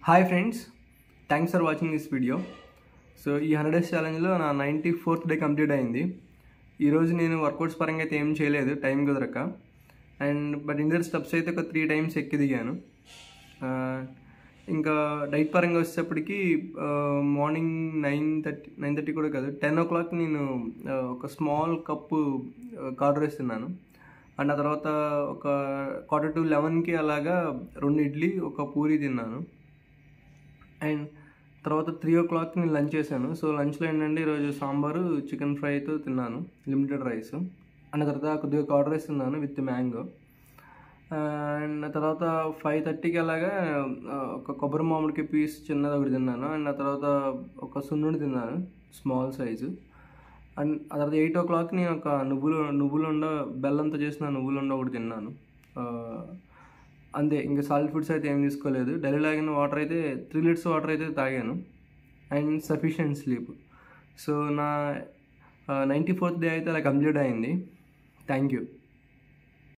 Hi friends, thanks for watching this video. So ఈ 100 days ఛాలెంజ్లో నా 94th day complete అయింది. ఈరోజు నేను వర్కౌట్స్ పరంగా అయితే ఏం చేయలేదు, టైం కుదరక. బట్ ఇంటర్ స్టెప్స్ అయితే ఒక 3 టైమ్స్ ఎక్కి దిగాను. ఇంకా డైట్ పరంగా వచ్చేటప్పటికి మార్నింగ్ 9:30 కూడా కాదు, 10 o'clock నేను ఒక స్మాల్ కప్పు కార్డ్ రైస్ తిన్నాను. అండ్ ఆ తర్వాత ఒక 10:45కి అలాగా 2 ఇడ్లీ ఒక పూరి తిన్నాను. అండ్ తర్వాత 3 o'clock నేను లంచ్ చేశాను. సో లంచ్లో ఏంటంటే ఈరోజు సాంబారు చికెన్ ఫ్రైతో తిన్నాను, లిమిటెడ్ రైస్. అండ్ తర్వాత కొద్దిగా కర్డ్ రైస్ తిన్నాను విత్ మ్యాంగో. అండ్ తర్వాత 5:30కి అలాగా ఒక కొబ్బరి మామిడికి పీస్ చిన్నది ఒకటి తిన్నాను. అండ్ ఆ తర్వాత ఒక సున్నుండి తిన్నాను, స్మాల్ సైజు. అండ్ ఆ తర్వాత 8 o'clock నేను ఒక నువ్వులుండ బెల్లంతో చేసిన నువ్వులుండ ఒకటి తిన్నాను. అంతే, ఇంకా సాలిడ్ ఫుడ్స్ అయితే ఏం తీసుకోలేదు. డైలీ తాగిన వాటర్ అయితే 3 liters వాటర్ అయితే తాగాను. And sufficient sleep. సో నా 94th డే అయితే అలా కంప్లీట్ అయింది. Thank you.